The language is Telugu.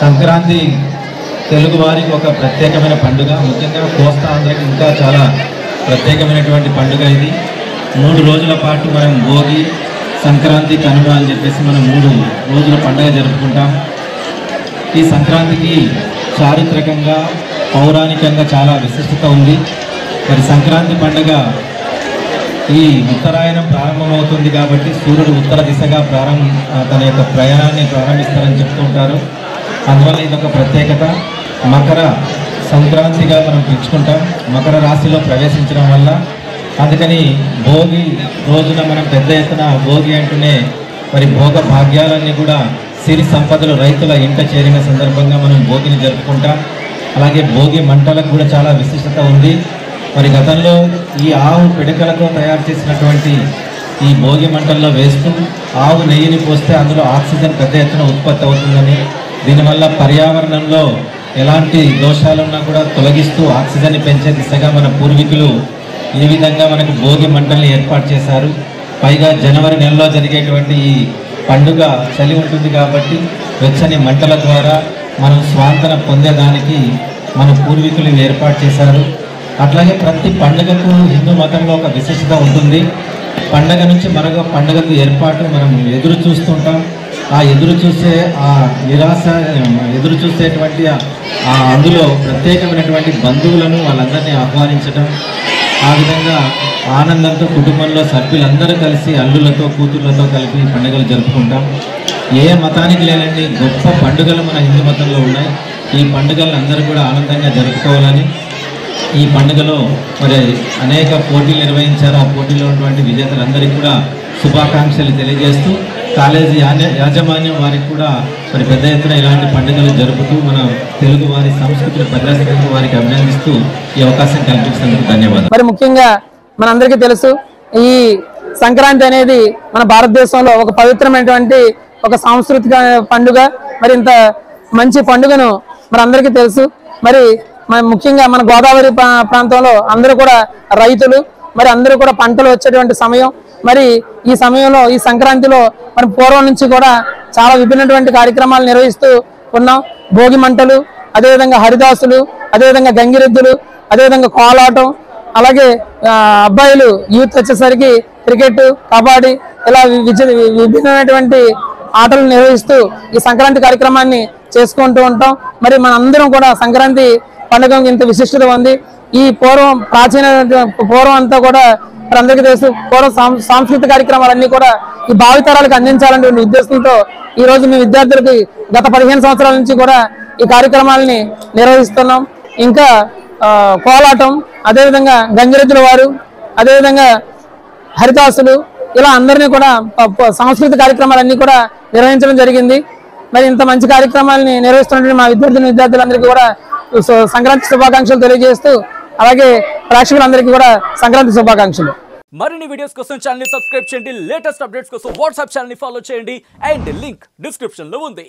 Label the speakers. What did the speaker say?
Speaker 1: సంక్రాంతి తెలుగు వారికి ఒక ప్రత్యేకమైన పండుగ. ముఖ్యంగా కోస్తా ఆంధ్రకి ఇంకా చాలా ప్రత్యేకమైనటువంటి పండుగ ఇది. 3 రోజుల పాటు మనం భోగి, సంక్రాంతి, కనుమ అని చెప్పేసి మనం 3 రోజుల పండుగ జరుపుకుంటాం. ఈ సంక్రాంతికి చారిత్రకంగా, పౌరాణికంగా చాలా విశిష్టత ఉంది. మరి సంక్రాంతి పండుగ ఈ ఉత్తరాయణం ప్రారంభమవుతుంది కాబట్టి సూర్యుడు ఉత్తర దిశగా తన యొక్క ప్రయాణాన్ని ప్రారంభిస్తారని చెప్తుంటారు. అందువల్ల ఇదొక ప్రత్యేకత. మకర సంక్రాంతిగా మనం పిలుచుకుంటాం, మకర రాశిలో ప్రవేశించడం వల్ల. అందుకని భోగి రోజున మనం పెద్ద ఎత్తున భోగి అంటూనే మరి భోగ భాగ్యాలన్నీ కూడా సిరి సంపదలు రైతుల ఇంట చేరిన సందర్భంగా మనం భోగిని జరుపుకుంటాం. అలాగే భోగి మంటలకు కూడా చాలా విశిష్టత ఉంది. మరి గతంలో ఈ ఆవు పిడకలతో తయారు చేసినటువంటి ఈ భోగి మంటల్లో వేస్తూ ఆవు నెయ్యిని పోస్తే అందులో ఆక్సిజన్ పెద్ద ఎత్తున ఉత్పత్తి అవుతుందని, దీనివల్ల పర్యావరణంలో ఎలాంటి దోషాలున్నా కూడా తొలగిస్తూ ఆక్సిజన్ని పెంచే దిశగా మన పూర్వీకులు ఈ విధంగా మనకు భోగి మంటల్ని ఏర్పాటు చేశారు. పైగా జనవరి నెలలో జరిగేటువంటి ఈ పండుగ చలి ఉంటుంది కాబట్టి వెచ్చని మంటల ద్వారా మనం స్వాంతన పొందేదానికి మన పూర్వీకులు ఏర్పాటు చేశారు. అట్లాగే ప్రతి పండుగకు హిందూ మతంలో ఒక విశిష్టత ఉంటుంది. పండగ నుంచి మరొక పండుగకు ఏర్పాటు మనం ఎదురు చూస్తుంటాం. ఆ ఎదురు చూసేటువంటి అందులో ప్రత్యేకమైనటువంటి బంధువులను వాళ్ళందరినీ ఆహ్వానించడం, ఆ విధంగా ఆనందంతో కుటుంబంలో సభ్యులందరూ కలిసి అల్లులతో కూతుర్లతో కలిపి పండుగలు జరుపుకుంటాం. ఏ మతానికి లేనండి గొప్ప పండుగలు మన హిందూ మతంలో ఉన్నాయి. ఈ పండుగలు అందరూ కూడా ఆనందంగా జరుపుకోవాలని ఈ పండుగలో మరి అనేక పోటీలు నిర్వహించారు. ఆ పోటీలో ఉన్నటువంటి విజేతలందరికీ కూడా శుభాకాంక్షలు తెలియజేస్తూ కాలేజీ యాజమాన్యం వారికి కూడా మరి పెద్ద ఎత్తున ఇలాంటి పండుగలు జరుపుతూ మన తెలుగు వారి సంస్కృతిని ప్రదర్శించడానికి వారికి అభినందిస్తూ ఈ అవకాశం కల్పించినందుకు ధన్యవాదాలు.
Speaker 2: మరి ముఖ్యంగా మనందరికీ తెలుసు, ఈ సంక్రాంతి అనేది మన భారతదేశంలో ఒక పవిత్రమైనటువంటి ఒక సాంస్కృతిక పండుగ. మరి ఇంత మంచి పండుగను మరి అందరికీ తెలుసు. మరి ముఖ్యంగా మన గోదావరి ప్రాంతంలో అందరూ కూడా రైతులు, మరి అందరూ కూడా పంటలు వచ్చేటువంటి సమయం. మరి ఈ సమయంలో ఈ సంక్రాంతిలో మరి పూర్వం నుంచి కూడా చాలా విభిన్నటువంటి కార్యక్రమాలు నిర్వహిస్తూ ఉన్నాం. భోగి మంటలు, అదేవిధంగా హరిదాసులు, అదేవిధంగా గంగిరెద్దులు, అదేవిధంగా కోలాటం, అలాగే అబ్బాయిలు యూత్ వచ్చేసరికి క్రికెట్, కబడ్డీ, ఇలా విభిన్నమైనటువంటి ఆటలు నిర్వహిస్తూ ఈ సంక్రాంతి కార్యక్రమాన్ని చేసుకుంటూ ఉంటాం. మరి మనందరం కూడా సంక్రాంతి పండుగ ఇంత విశిష్టత ఉంది. ఈ పూర్వం అంతా కూడా అందరికీ తెలుసు, పూర్వం సాంస్కృతిక కార్యక్రమాలన్నీ కూడా ఈ భావితరాలకు అందించాలనే ఉద్దేశంతో ఈ రోజు మీ విద్యార్థులకి గత 15 సంవత్సరాల నుంచి కూడా ఈ కార్యక్రమాలని నిర్వహిస్తున్నాం. ఇంకా కోలాటం, అదేవిధంగా గంగిరెద్దుల వారు, అదేవిధంగా హరిదాసులు, ఇలా అందరినీ కూడా సాంస్కృతిక కార్యక్రమాలన్నీ కూడా నిర్వహించడం జరిగింది. మరి ఇంత మంచి కార్యక్రమాలని నిర్వహిస్తున్నటువంటి మా విద్యార్థులందరికీ కూడా సంక్రాంతి శుభాకాంక్షలు తెలియజేస్తూ, అలాగే ప్రేక్షకులందరికీ కూడా సంక్రాంతి శుభాకాంక్షలు.
Speaker 3: మరిన్ని వీడియోస్ కోసం ఛానల్ ని సబ్స్క్రైబ్ చేయండి. లేటెస్ట్ అప్డేట్స్ కోసం వాట్సాప్ ఛానల్ ని ఫాలో చేయండి. అండ్ లింక్ డిస్క్రిప్షన్ లో ఉంది.